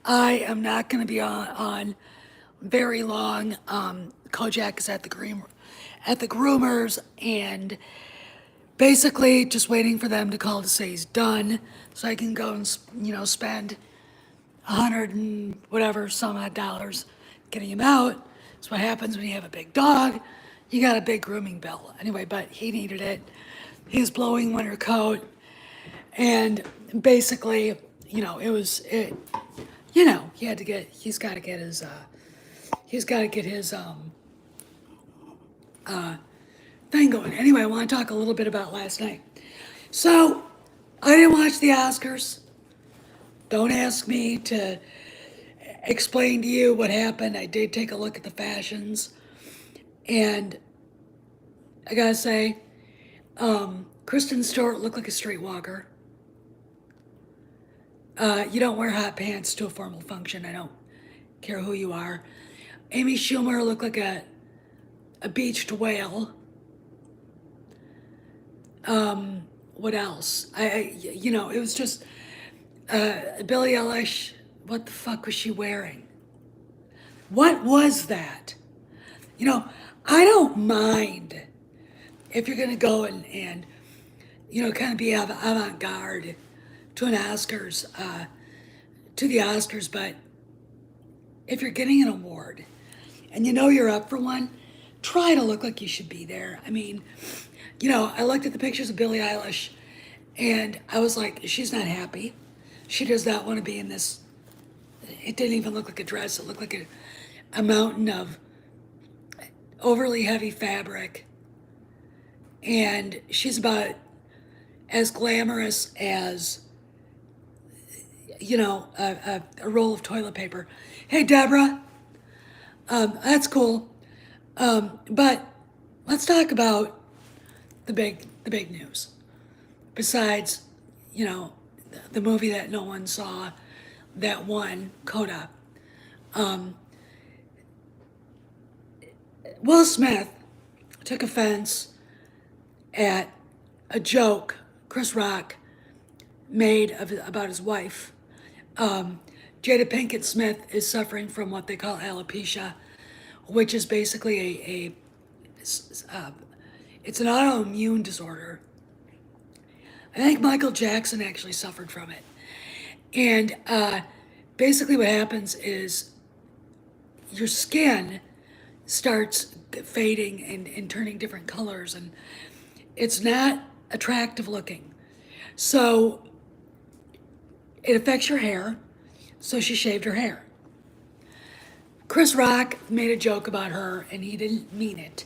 I am not going to be on very long. Kojak is at the groomers, and basically just waiting for them to call to say he's done, so I can go and spend 100 and whatever some odd dollars getting him out. That's what happens when you have a big dog. You got a big grooming bill anyway. But he needed it. He was blowing winter coat, and basically, it was it. He's got to get his thing going. Anyway, I want to talk a little bit about last night. So, I didn't watch the Oscars. Don't ask me to explain to you what happened. I did take a look at the fashions, and I gotta say, Kristen Stewart looked like a streetwalker. You don't wear hot pants to a formal function. I don't care who you are. Amy Schumer looked like a beached whale. What else? It was just Billie Eilish. What the fuck was she wearing? What was that? I don't mind if you're gonna go and kind of be avant-garde to the Oscars, but if you're getting an award and you're up for one, try to look like you should be there. I mean, I looked at the pictures of Billie Eilish and I was like, she's not happy. She does not want to be in this. It didn't even look like a dress. It looked like a mountain of overly heavy fabric. And she's about as glamorous as, a roll of toilet paper. Hey, Deborah, that's cool. But let's talk about the big news. Besides, the movie that no one saw that won Coda. Will Smith took offense at a joke Chris Rock made about his wife. Jada Pinkett Smith is suffering from what they call alopecia, which is basically it's an autoimmune disorder. I think Michael Jackson actually suffered from it. And basically what happens is your skin starts fading and turning different colors, and it's not attractive looking. So it affects your hair, so she shaved her hair. Chris Rock made a joke about her, and he didn't mean it.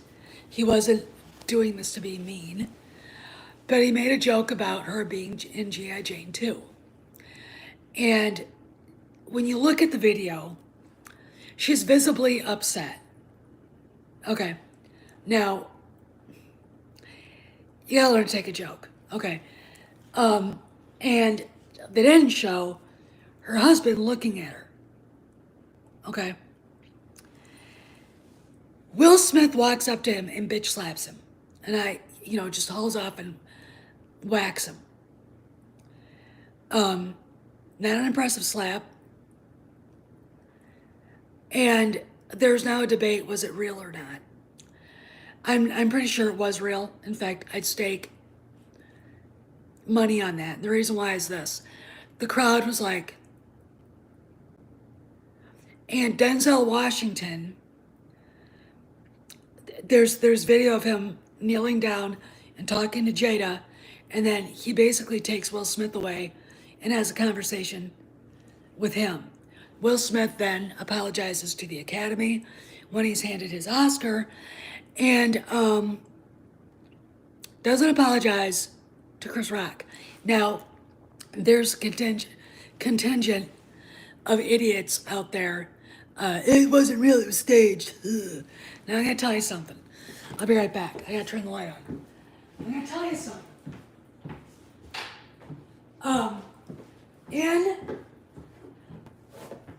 He wasn't doing this to be mean, but he made a joke about her being in G.I. Jane 2. And when you look at the video, she's visibly upset. Okay, now, you gotta learn to take a joke. Okay. And they didn't show her husband looking at her. Okay. Will Smith walks up to him and bitch slaps him. And just hauls off and whacks him. Not an impressive slap. And there's now a debate, was it real or not? I'm pretty sure it was real. In fact, I'd stake money on that. The reason why is this. The crowd was like, and Denzel Washington, there's video of him kneeling down and talking to Jada, and then he basically takes Will Smith away and has a conversation with him. Will Smith then apologizes to the Academy when he's handed his Oscar, and doesn't apologize to Chris Rock. Now, there's contingent of idiots out there. It wasn't real, it was staged. Ugh. Now I'm gonna tell you something. I'll be right back. I gotta turn the light on. I'm gonna tell you something. In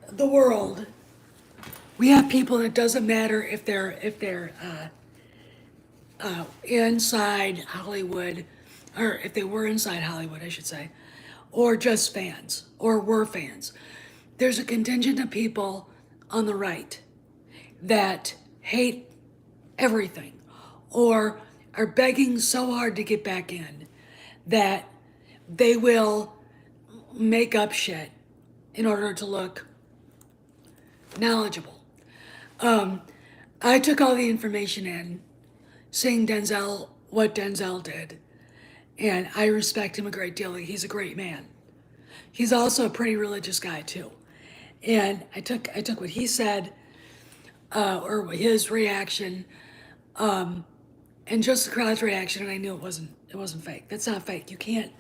the world, we have people, and it doesn't matter if they're inside Hollywood, or if they were inside Hollywood, I should say, or just fans, or were fans. there's a contingent of people on the right that hate everything or are begging so hard to get back in that they will make up shit in order to look knowledgeable. I took all the information in, seeing Denzel, what Denzel did, and I respect him a great deal. He's a great man. He's also a pretty religious guy too. And I took what he said, or his reaction, and just the crowd's reaction, and I knew it wasn't fake. That's not fake. You can't.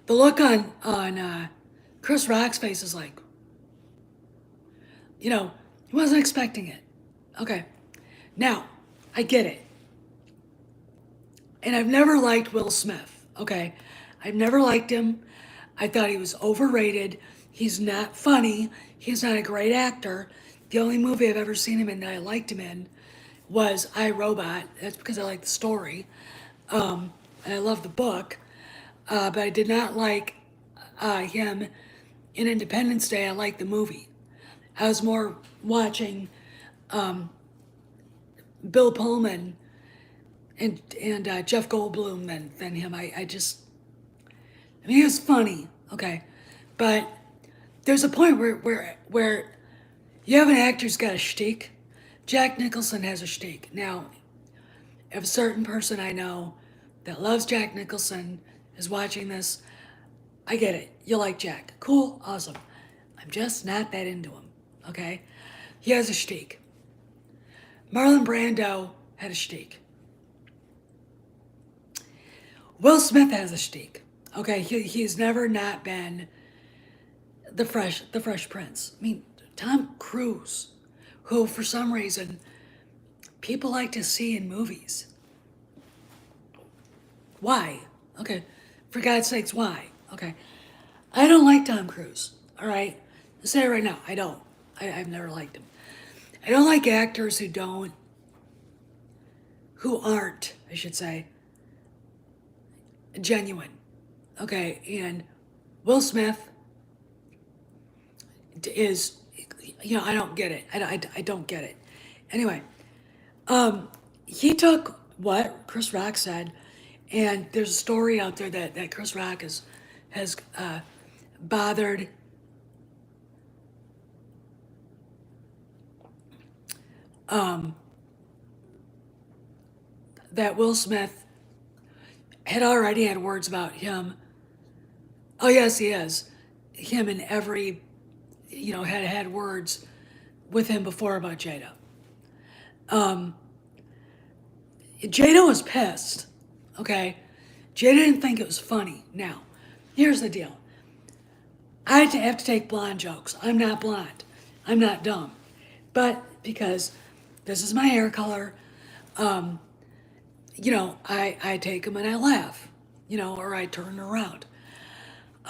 The look on Chris Rock's face is like, he wasn't expecting it. Okay, now I get it, and I've never liked Will Smith. Okay, I've never liked him. I thought he was overrated. He's not funny. He's not a great actor. The only movie I've ever seen him in that I liked him in was I, Robot. That's because I like the story. And I love the book. But I did not like him in Independence Day. I liked the movie. I was more watching Bill Pullman and Jeff Goldblum than him. I mean, he was funny, okay, but there's a point where you have an actor who's got a shtick. Jack Nicholson has a shtick. Now, if a certain person I know that loves Jack Nicholson is watching this, I get it. You like Jack. Cool, awesome. I'm just not that into him, okay? He has a shtick. Marlon Brando had a shtick. Will Smith has a shtick. Okay, he's never not been the Fresh Prince. I mean, Tom Cruise, who for some reason people like to see in movies. Why? Okay, for God's sakes, why? Okay, I don't like Tom Cruise. All right, I'll say it right now. I don't. I've never liked him. I don't like actors who aren't, I should say, genuine. Okay, and Will Smith is, I don't get it. I don't get it. Anyway, he took what Chris Rock said, and there's a story out there that Chris Rock has bothered that Will Smith had already had words about him. Oh yes, he is. Him and every, had words with him before about Jada. Jada was pissed. Okay, Jada didn't think it was funny. Now, here's the deal. I have to take blonde jokes. I'm not blonde. I'm not dumb. But because this is my hair color, I take them and I laugh, or I turn around.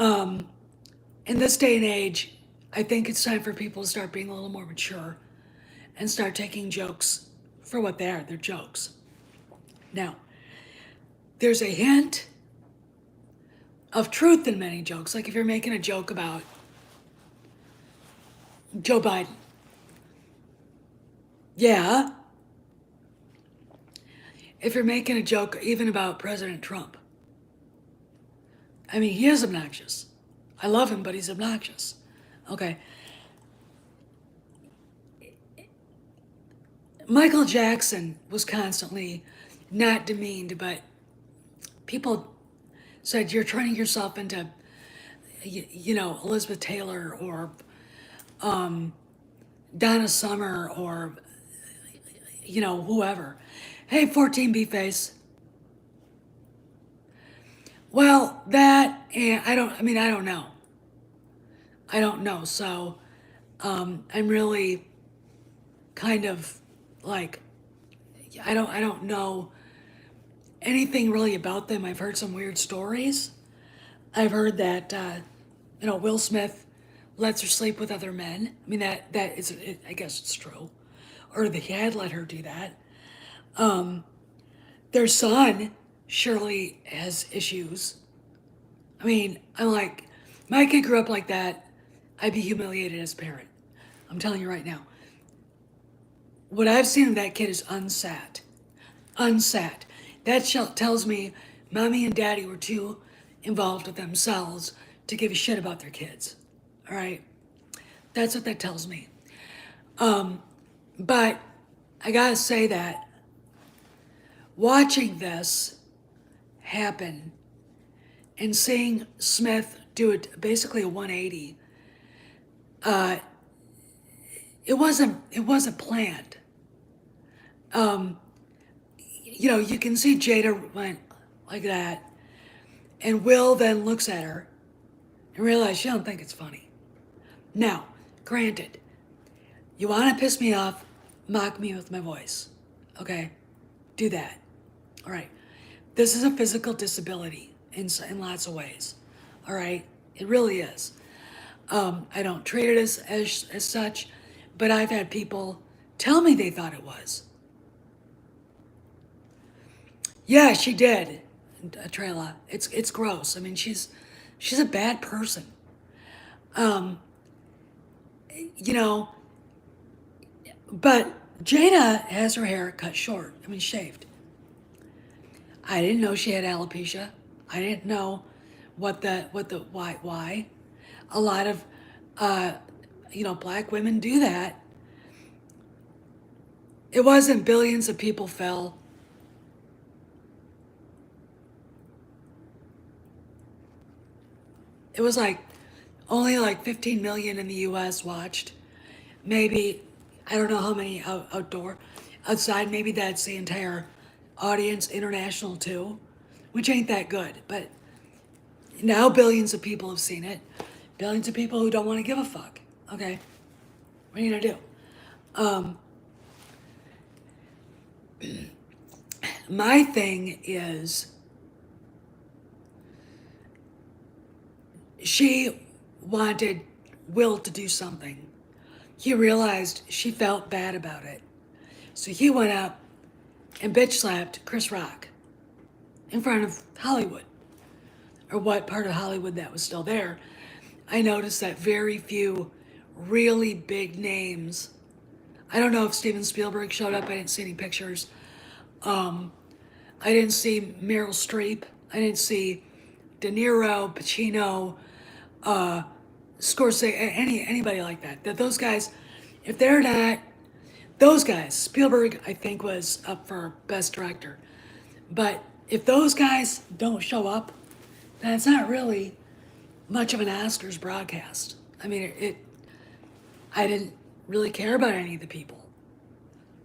In this day and age, I think it's time for people to start being a little more mature and start taking jokes for what they are. They're jokes. Now, there's a hint of truth in many jokes. Like if you're making a joke about Joe Biden. Yeah. If you're making a joke even about President Trump. I mean, he is obnoxious. I love him, but he's obnoxious. Okay. Michael Jackson was constantly not demeaned, but people said you're turning yourself into, Elizabeth Taylor or Donna Summer or, whoever. Hey, 14B face. Well, that, and I don't know. I don't know. So I'm really kind of like, I don't know anything really about them. I've heard some weird stories. I've heard that, Will Smith lets her sleep with other men. I mean, that is, I guess it's true. Or that he had let her do that. Their son surely has issues. I mean, I'm like, my kid grew up like that. I'd be humiliated as a parent. I'm telling you right now. What I've seen of that kid is unsat. Unsat. That tells me mommy and daddy were too involved with themselves to give a shit about their kids. All right? That's what that tells me. But I gotta say that watching this happen and seeing Smith do it basically a 180, it wasn't planned. You can see Jada went like that, and Will then looks at her and realizes she don't think it's funny. Now, granted, you want to piss me off, mock me with my voice, okay? Do that. All right. This is a physical disability in lots of ways. All right. It really is. I don't treat it as such, but I've had people tell me they thought it was. Yeah, she did, Trela. It's gross. I mean, she's a bad person. You know, but Jada has her hair cut short. I mean, shaved. I didn't know she had alopecia. I didn't know why. A lot of black women do that. It wasn't billions of people fell. It was only 15 million in the US watched. Maybe, I don't know how many outside, maybe that's the entire audience, international too, which ain't that good. But now billions of people have seen it. Billions of people who don't want to give a fuck. Okay, what are you gonna do? My thing is, she wanted Will to do something. He realized she felt bad about it. So he went up and bitch slapped Chris Rock in front of Hollywood, or what part of Hollywood that was still there. I noticed that very few really big names. I don't know if Steven Spielberg showed up. I didn't see any pictures. I didn't see Meryl Streep. I didn't see De Niro, Pacino, Scorsese, anybody like that. That those guys, if they're not, those guys, Spielberg, I think, was up for Best Director. But if those guys don't show up, then it's not really much of an Oscars broadcast. I mean, I didn't really care about any of the people.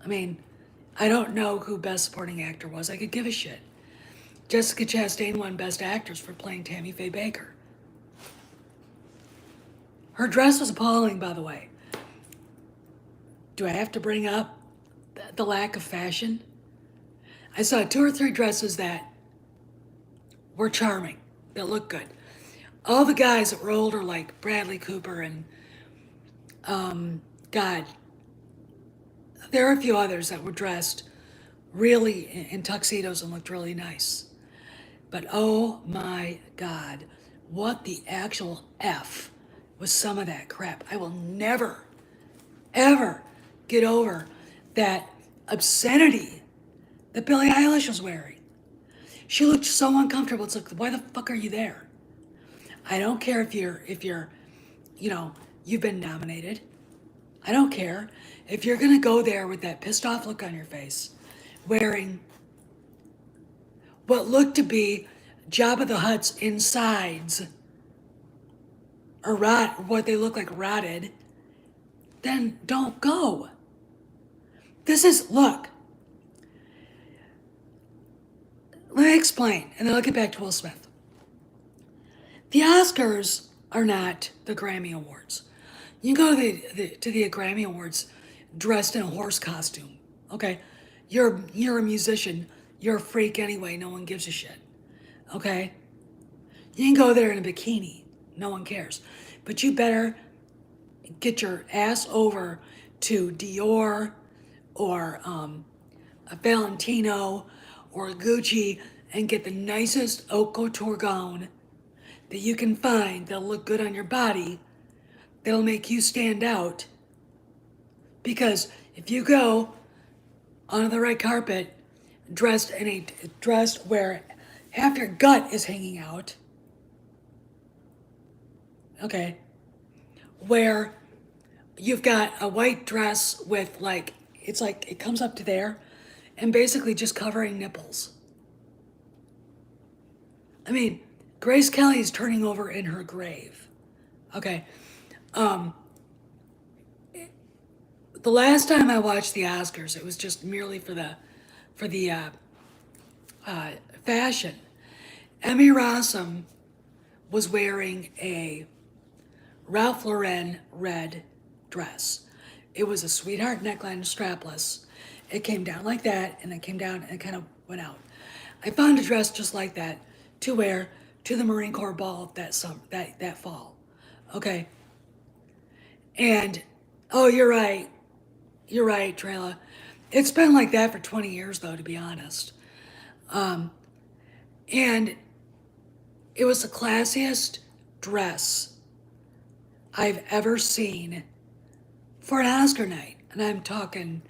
I mean, I don't know who Best Supporting Actor was. I could give a shit. Jessica Chastain won Best Actress for playing Tammy Faye Baker. Her dress was appalling, by the way. Do I have to bring up the lack of fashion? I saw 2 or 3 dresses that were charming, that looked good. All the guys that were older, like Bradley Cooper and, God, there are a few others that were dressed really in tuxedos and looked really nice. But oh my God, what the actual F was some of that crap. I will never, ever get over that obscenity that Billie Eilish was wearing. She looked so uncomfortable. It's like, why the fuck are you there? I don't care if you're, you've been nominated. I don't care. If you're gonna go there with that pissed off look on your face, wearing what looked to be Jabba the Hutt's insides, or what they look like rotted, then don't go. Look, let me explain, and then I'll get back to Will Smith. The Oscars are not the Grammy Awards. You go to the Grammy Awards dressed in a horse costume, okay? You're a musician. You're a freak anyway. No one gives a shit, okay? You can go there in a bikini. No one cares. But you better get your ass over to Dior or a Valentino or a Gucci and get the nicest haute couture gown that you can find that'll look good on your body, that'll make you stand out. Because if you go onto the red carpet dressed where half your gut is hanging out, okay, where you've got a white dress with it's like it comes up to there and basically just covering nipples. I mean, Grace Kelly's turning over in her grave. Okay. The last time I watched the Oscars, it was just merely for the fashion. Emmy Rossum was wearing a Ralph Lauren red dress. It was a sweetheart neckline, strapless. It came down like that, and it came down and it kind of went out. I found a dress just like that to wear to the Marine Corps ball that fall. Okay. And oh, you're right. You're right, Trela. It's been like that for 20 years, though, to be honest. And it was the classiest dress I've ever seen for an Oscar night. And I'm talking,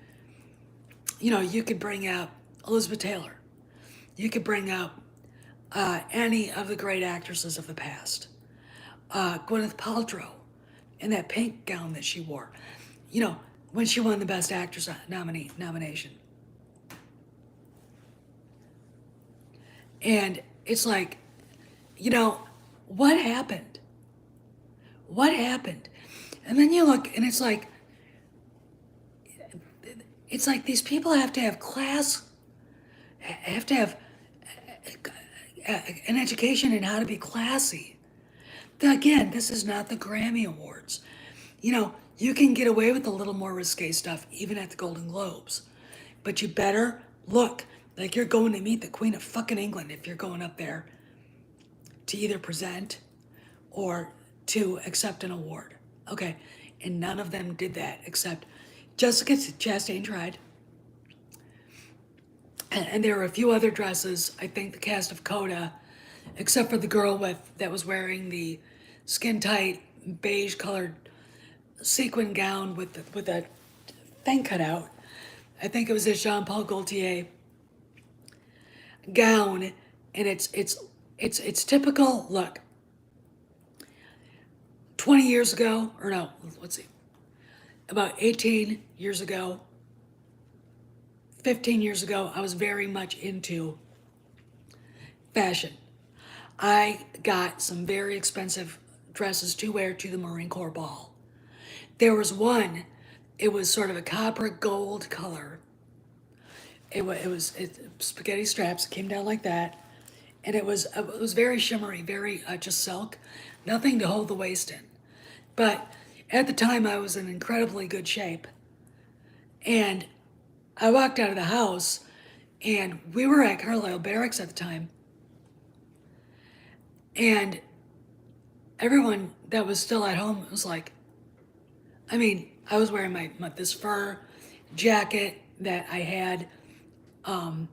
you could bring up Elizabeth Taylor. You could bring up any of the great actresses of the past. Gwyneth Paltrow in that pink gown that she wore. When she won the Best Actress nomination. And it's like, what happened? What happened? And then you look and it's like these people have to have an education in how to be classy. Again, this is not the Grammy Awards. You can get away with a little more risque stuff even at the Golden Globes. But you better look like you're going to meet the Queen of fucking England if you're going up there to either present or to accept an award. Okay, and none of them did that except Jessica Chastain tried. And there were a few other dresses. I think the cast of Coda, except for the girl that was wearing the skin tight beige colored sequin gown with a thing cut out. I think it was a Jean-Paul Gaultier gown, and it's typical. Look, 20 years ago, or no, let's see, about 18 years ago, 15 years ago, I was very much into fashion. I got some very expensive dresses to wear to the Marine Corps ball. There was one, it was sort of a copper gold color. It was spaghetti straps. It came down like that, and it was very shimmery, very just silk, nothing to hold the waist in. But at the time, I was in incredibly good shape, and I walked out of the house, and we were at Carlisle Barracks at the time, and everyone that was still at home was like, I was wearing my this fur jacket that I had, and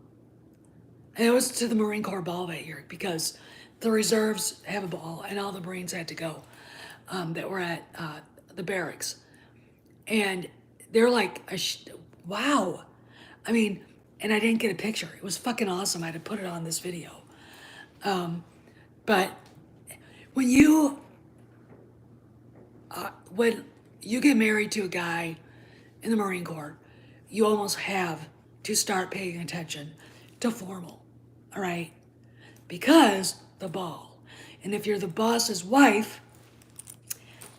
it was to the Marine Corps ball that year because the reserves have a ball and all the Marines had to go that were at the barracks. And they're like, wow. And I didn't get a picture. It was fucking awesome. I had to put it on this video. But when you get married to a guy in the Marine Corps, you almost have to start paying attention to formal, all right? Because the ball. And if you're the boss's wife,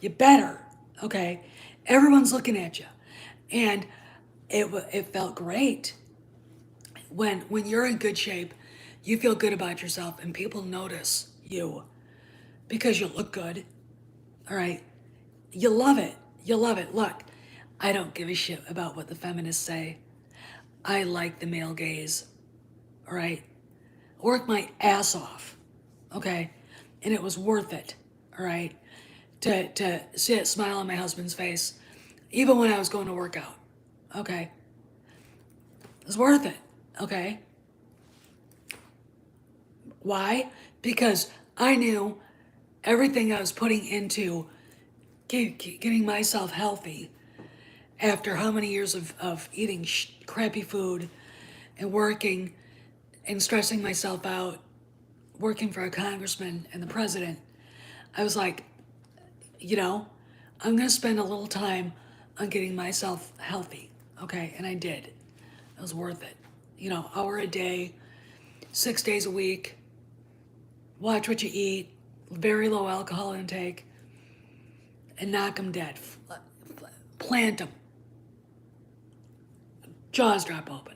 you better, okay? Everyone's looking at you. And it felt great. When you're in good shape, you feel good about yourself and people notice you because you look good, all right? You love it. You love it. Look, I don't give a shit about what the feminists say. I like the male gaze, all right? I worked my ass off, okay? And it was worth it, all right? To see it smile on my husband's face, even when I was going to work out, okay? It was worth it, okay? Why? Because I knew everything I was putting into getting myself healthy after how many years of eating crappy food and working and stressing myself out, working for a congressman and the president. I was like, you know, I'm going to spend a little time on getting myself healthy. Okay. And I did. It was worth it. Hour a day, 6 days a week, watch what you eat, very low alcohol intake, and knock them dead. Plant them. Jaws drop open.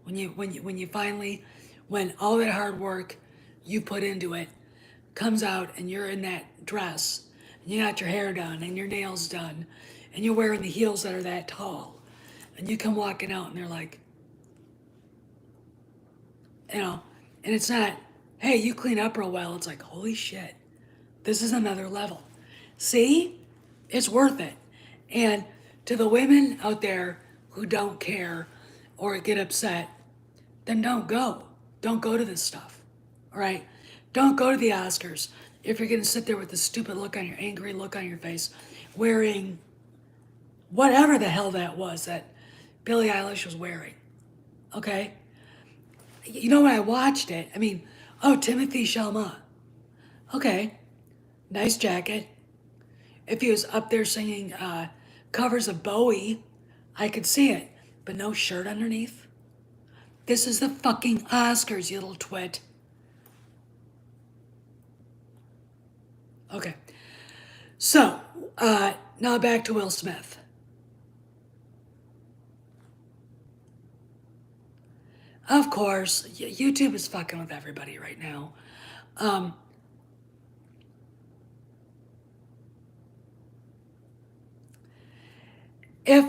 When all that hard work you put into it comes out and you're in that dress, and you got your hair done and your nails done, and you're wearing the heels that are that tall, and you come walking out and they're like, and it's not, hey, you clean up real well. It's like, holy shit, this is another level. See? It's worth it. And to the women out there who don't care or get upset, then don't go. Don't go to this stuff. All right? Don't go to the Oscars if you're going to sit there with this stupid look on your angry look on your face, wearing whatever the hell that was that Billie Eilish was wearing. Okay? When I watched it, Timothy Chalamet. Okay. Nice jacket. If he was up there singing covers of Bowie, I could see it, but no shirt underneath. This is the fucking Oscars, you little twit. Okay. So, now back to Will Smith. Of course, YouTube is fucking with everybody right now. If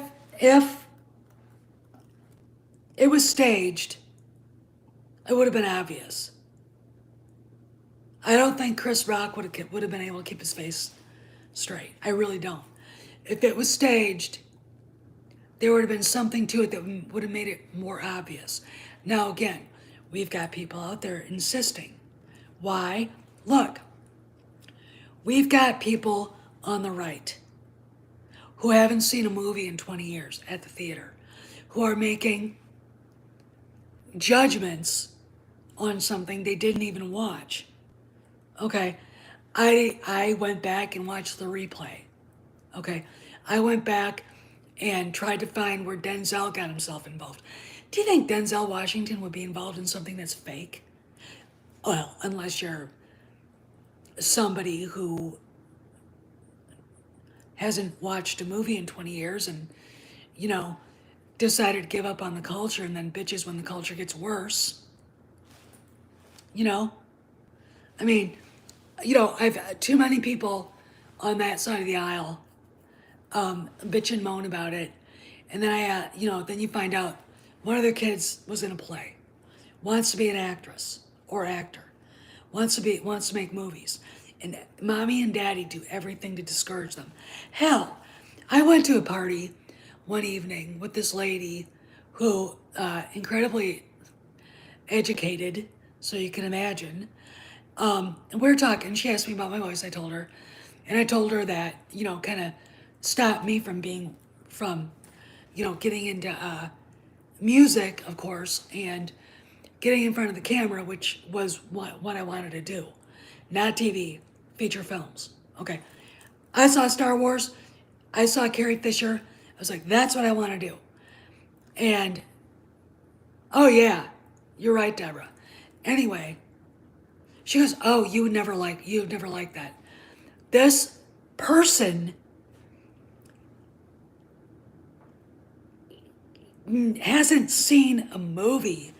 it was staged, it would have been obvious. I don't think Chris Rock would have been able to keep his face straight. I really don't. If it was staged, there would have been something to it that would have made it more obvious. Now again, we've got people out there insisting. Why? Look, we've got people on the right who haven't seen a movie in 20 years at the theater, who are making judgments on something they didn't even watch. Okay, I went back and watched the replay. Okay, I went back and tried to find where Denzel got himself involved. Do you think Denzel Washington would be involved in something that's fake? Well, unless you're somebody who hasn't watched a movie in 20 years and, decided to give up on the culture and then bitches when the culture gets worse. I've too many people on that side of the aisle bitch and moan about it. And then then you find out one of their kids was in a play, wants to be an actress or actor, wants to make movies. And mommy and daddy do everything to discourage them. Hell, I went to a party one evening with this lady who, incredibly educated, so you can imagine. And we were talking, she asked me about my voice, I told her. And I told her that, kind of stopped me from getting into music, of course, and getting in front of the camera, which was what I wanted to do. Not TV, feature films. Okay. I saw Star Wars. I saw Carrie Fisher. I was like, that's what I want to do. And, oh yeah, you're right, Deborah. Anyway, she goes, oh, you would never like that. This person hasn't seen a movie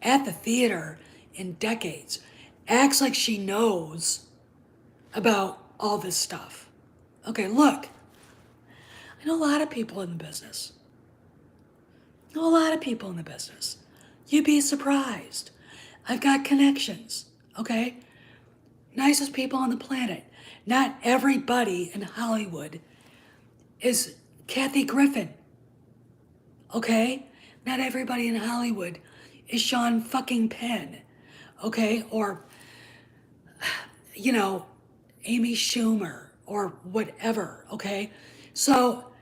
at the theater in decades, acts like she knows about all this stuff. Okay, look, I know a lot of people in the business. You'd be surprised. I've got connections, okay? Nicest people on the planet. Not everybody in Hollywood is Kathy Griffin, okay? Not everybody in Hollywood is Sean fucking Penn, okay? Or, Amy Schumer, or whatever, okay? So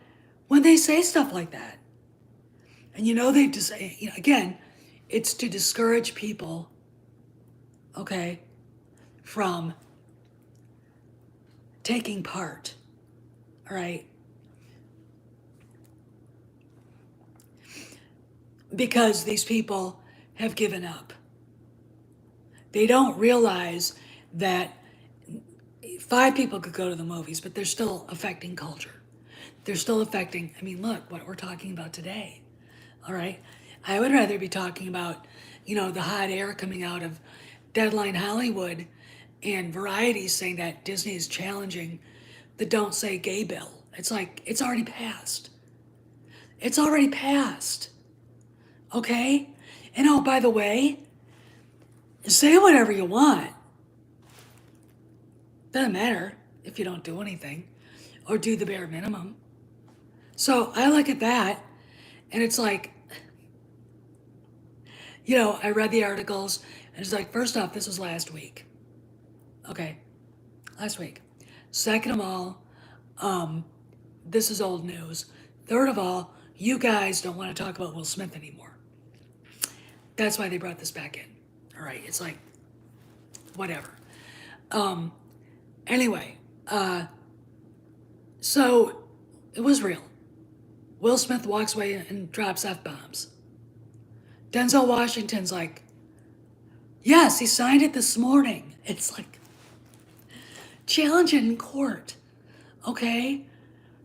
when they say stuff like that, and they just, again, it's to discourage people, okay, from taking part, all right? Because these people have given up. They don't realize that 5 people could go to the movies, but they're still affecting culture. They're still affecting, look, what we're talking about today, all right? I would rather be talking about, the hot air coming out of Deadline Hollywood and Variety saying that Disney is challenging the Don't Say Gay bill. It's like, it's already passed. It's already passed, okay? And oh, by the way, say whatever you want. Doesn't matter if you don't do anything or do the bare minimum. So I look at that and it's like, I read the articles and it's like, first off, this was last week. Okay, last week. Second of all, this is old news. Third of all, you guys don't want to talk about Will Smith anymore. That's why they brought this back in. All right, it's like, whatever. Anyway, so it was real. Will Smith walks away and drops F-bombs. Denzel Washington's like, yes, he signed it this morning. It's like, challenge it in court, okay?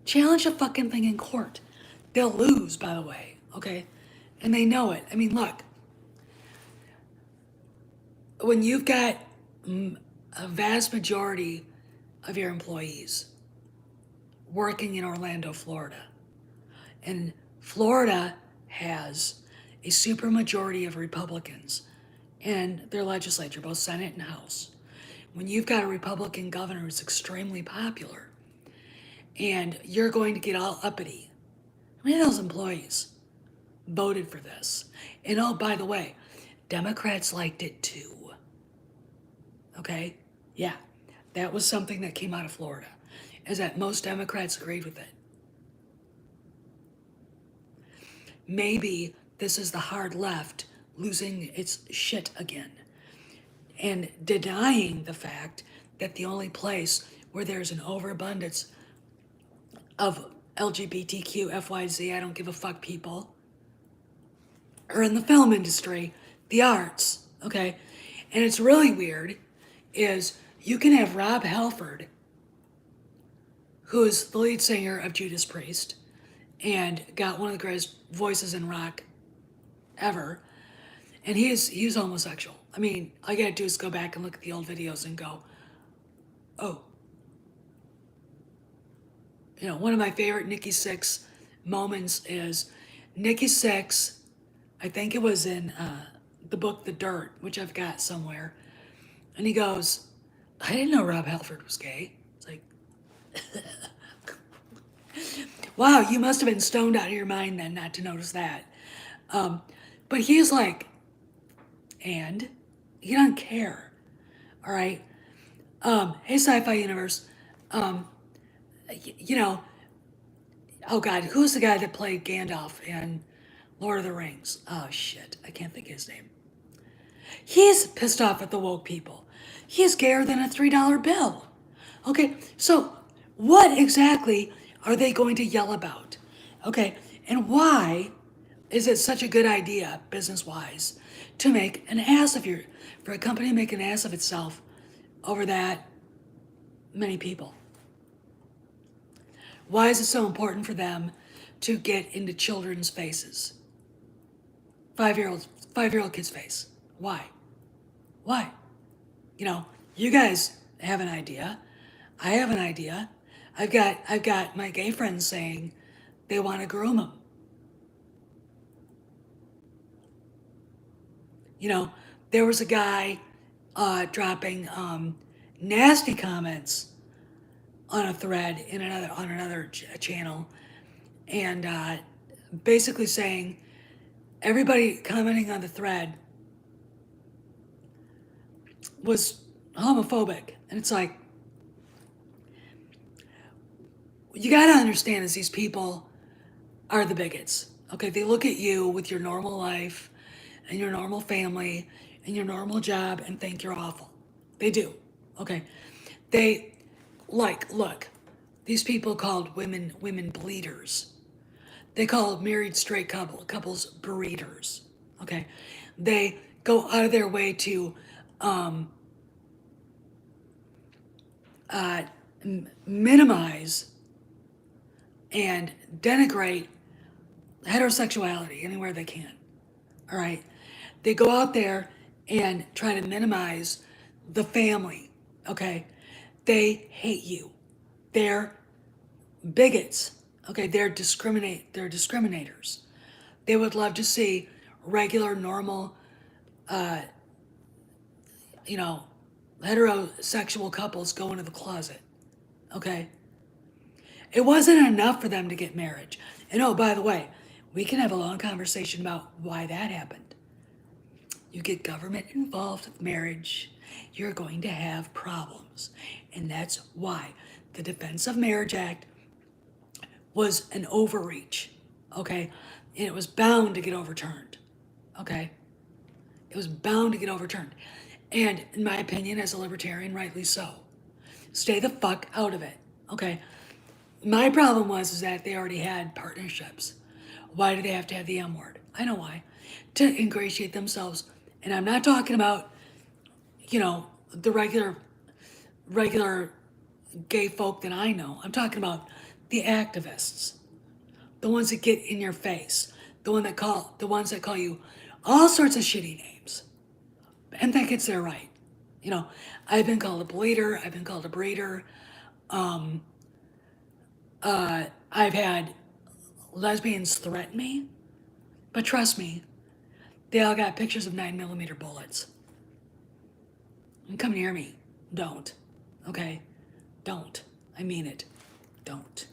Challenge a fucking thing in court. They'll lose, by the way, okay? And they know it. Look, when you've got a vast majority of your employees working in Orlando, Florida, and Florida has a supermajority of Republicans in their legislature, both Senate and House. When you've got a Republican governor who's extremely popular, and you're going to get all uppity, how many of those employees voted for this? And oh, by the way, Democrats liked it too. Okay? Yeah, that was something that came out of Florida, is that most Democrats agreed with it. Maybe this is the hard left losing its shit again and denying the fact that the only place where there's an overabundance of LGBTQ, FYZ, I don't give a fuck people, are in the film industry, the arts, okay? And it's really weird is you can have Rob Halford, who is the lead singer of Judas Priest and got one of the greatest voices in rock ever, and he's homosexual. All you gotta do is go back and look at the old videos and go, oh. One of my favorite Nikki Sixx moments is Nikki Sixx, I think it was in the book The Dirt, which I've got somewhere, and he goes, I didn't know Rob Halford was gay. It's like, wow, you must have been stoned out of your mind then not to notice that. But he's like, and he doesn't care. All right. Hey, Sci-Fi Universe. Oh God, who's the guy that played Gandalf in Lord of the Rings? Oh shit, I can't think of his name. He's pissed off at the woke people. He's gayer than a $3 bill. Okay, so what exactly are they going to yell about? Okay, and why is it such a good idea, business-wise, to make an ass of for a company to make an ass of itself over that many people? Why is it so important for them to get into children's faces? 5-year-old kid's face. Why? Why? You guys have an idea. I have an idea. I've got my gay friends saying they want to groom them. There was a guy dropping nasty comments on a thread on another channel, and basically saying everybody commenting on the thread was homophobic, and it's like, you gotta understand is these people are the bigots. Okay, they look at you with your normal life and your normal family and your normal job and think you're awful. They do. Okay. They look, these people called women bleeders. They call married straight couples breeders. Okay. They go out of their way to um, uh, minimize and denigrate heterosexuality anywhere they can. All right. They go out there and try to minimize the family. Okay. They hate you. They're bigots. Okay. They're discriminators. They would love to see regular, normal, you know, heterosexual couples go into the closet. Okay. It wasn't enough for them to get marriage. And oh, by the way, we can have a long conversation about why that happened. You get government involved with marriage, you're going to have problems. And that's why the Defense of Marriage Act was an overreach, okay? And it was bound to get overturned, okay? It was bound to get overturned. And in my opinion, as a libertarian, rightly so. Stay the fuck out of it, okay? My problem was is that they already had partnerships. Why do they have to have the M word? I know why. To ingratiate themselves. And I'm not talking about, the regular gay folk that I know. I'm talking about the activists. The ones that get in your face. The ones that call you all sorts of shitty names. And think it's their right. I've been called a bleeder, I've been called a breeder. I've had lesbians threaten me, but trust me, they all got pictures of 9mm bullets. And come near me. Don't. Okay? Don't. I mean it. Don't.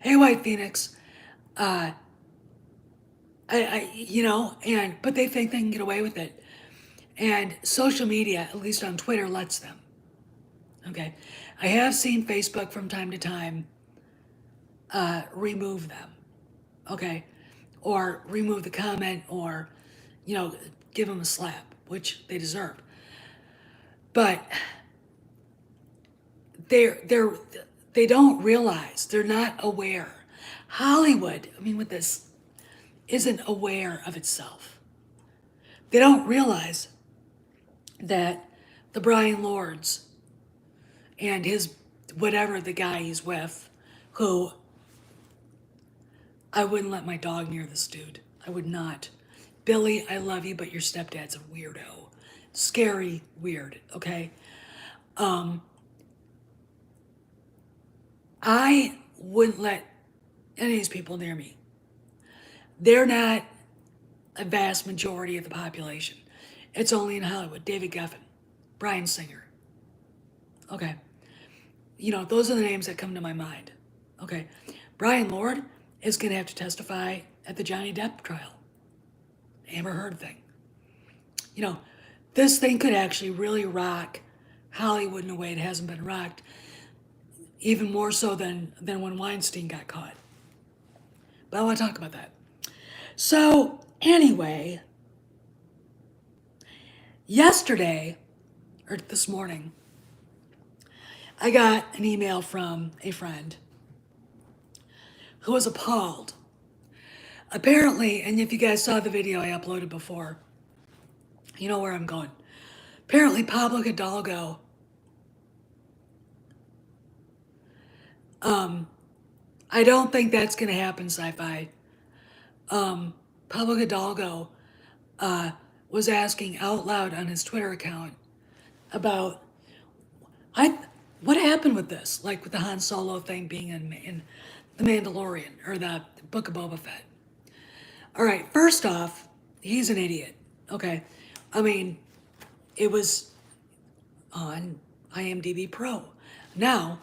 Hey, White Phoenix. But they think they can get away with it. And social media, at least on Twitter, lets them. Okay? I have seen Facebook from time to time remove them. Okay? Or remove the comment or, give them a slap, which they deserve. But they don't realize, they're not aware. Hollywood, with this, isn't aware of itself. They don't realize that the Brian Lords and his whatever the guy he's with, who I wouldn't let my dog near this dude. I would not. Billy, I love you, but your stepdad's a weirdo. Scary, weird, okay? I wouldn't let any of these people near me. They're not a vast majority of the population. It's only in Hollywood. David Geffen, Bryan Singer. Okay. Those are the names that come to my mind. Okay. Brian Lord is going to have to testify at the Johnny Depp trial. Amber Heard thing. This thing could actually really rock Hollywood in a way it hasn't been rocked, even more so than when Weinstein got caught. But I want to talk about that. So, anyway, yesterday, or this morning, I got an email from a friend who was appalled. Apparently, and if you guys saw the video I uploaded before, you know where I'm going. Apparently, Pablo Hidalgo I don't think that's going to happen, Sci-Fi. Pablo Hidalgo was asking out loud on his Twitter account about what happened with this, like with the Han Solo thing being in The Mandalorian or the Book of Boba Fett. All right, first off, he's an idiot. Okay, it was on IMDb Pro. Now,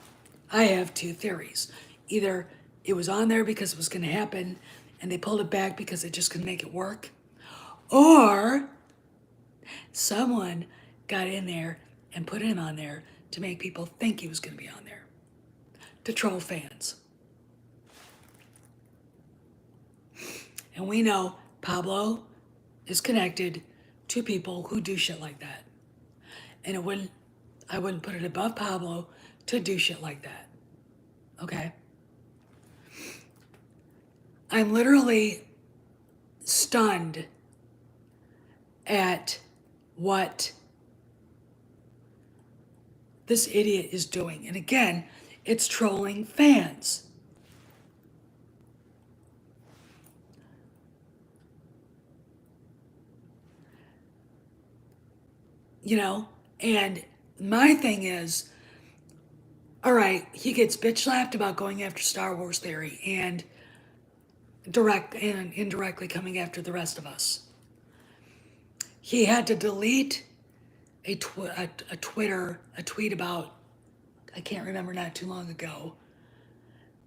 I have two theories. Either it was on there because it was going to happen and they pulled it back because they just couldn't make it work, or someone got in there and put him on there to make people think he was going to be on there. to troll fans. And we know Pablo is connected to people who do shit like that. And I wouldn't put it above Pablo to do shit like that. Okay? I'm literally stunned at what this idiot is doing. And again, it's trolling fans. You know? And my thing is, all right, he gets bitch slapped about going after Star Wars theory and direct and indirectly coming after the rest of us. He had to delete a tweet about, I can't remember, not too long ago.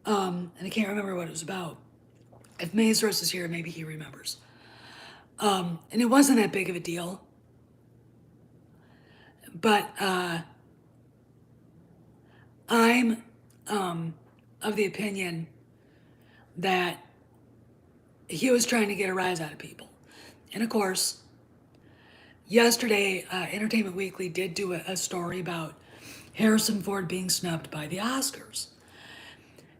And I can't remember what it was about. If Mazurus is here, maybe he remembers. And it wasn't that big of a deal. But I'm of the opinion that he was trying to get a rise out of people. And of course, yesterday, Entertainment Weekly did do a story about Harrison Ford being snubbed by the Oscars.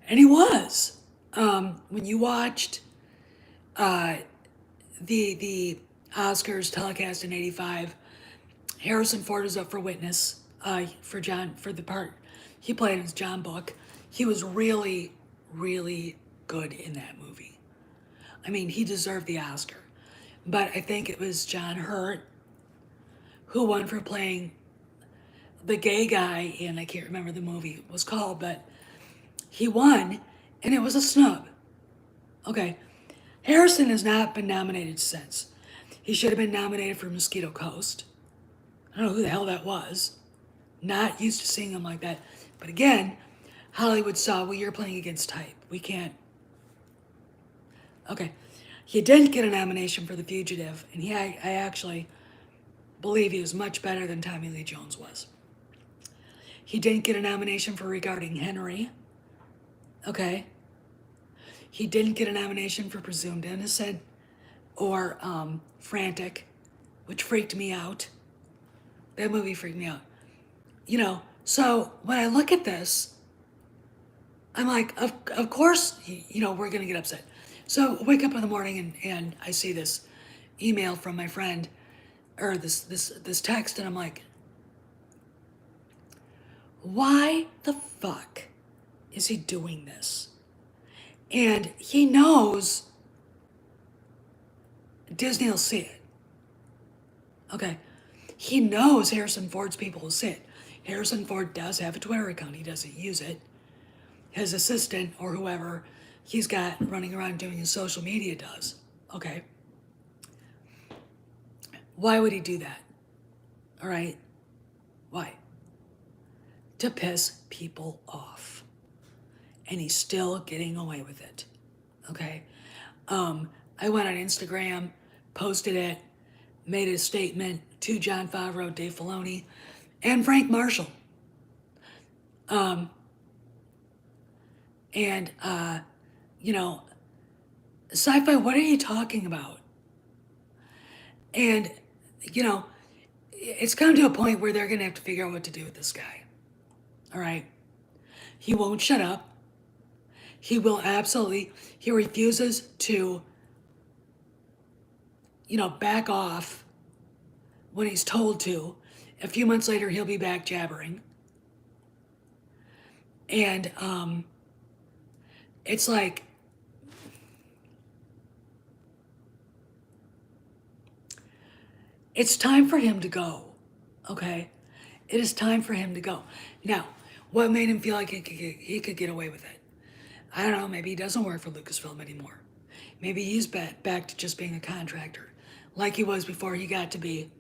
And he was. When you watched the Oscars telecast in '85, Harrison Ford was up for witness for the part he played as John Book. He was really, really good in that movie. I mean, he deserved the Oscar. But I think it was John Hurt who won for playing the gay guy in, I can't remember the movie it was called, but he won, and it was a snub. Okay, Harrison has not been nominated since. He should have been nominated for Mosquito Coast. I don't know who the hell that was. Not used to seeing him like that. But again, Hollywood saw, well, you're playing against type. We can't. Okay. He didn't get a nomination for The Fugitive, and I actually believe he was much better than Tommy Lee Jones was. He didn't get a nomination for Regarding Henry. Okay. He didn't get a nomination for Presumed Innocent or Frantic, which freaked me out. That movie freaked me out. You know, so when I look at this, I'm like, of course, you know, we're going to get upset. So I wake up in the morning and I see this email from my friend, or this text, and I'm like, why the fuck is he doing this? And he knows Disney will see it. Okay. He knows Harrison Ford's people will see it. Harrison Ford does have a Twitter account. He doesn't use it. His assistant or whoever he's got running around doing his social media does. Okay. Why would he do that? All right. Why? To piss people off. And he's still getting away with it. Okay. I went on Instagram, posted it, made a statement to Jon Favreau, Dave Filoni, and Frank Marshall. You know, Sci-Fi, what are you talking about? And, you know, it's come to a point where they're going to have to figure out what to do with this guy. All right? He won't shut up. He will absolutely, he refuses to, you know, back off when he's told to. A few months later, he'll be back jabbering. And it's like, it's time for him to go, okay? It is time for him to go. Now, what made him feel like he could get away with it? I don't know, maybe he doesn't work for Lucasfilm anymore. Maybe he's back to just being a contractor, like he was before he got to be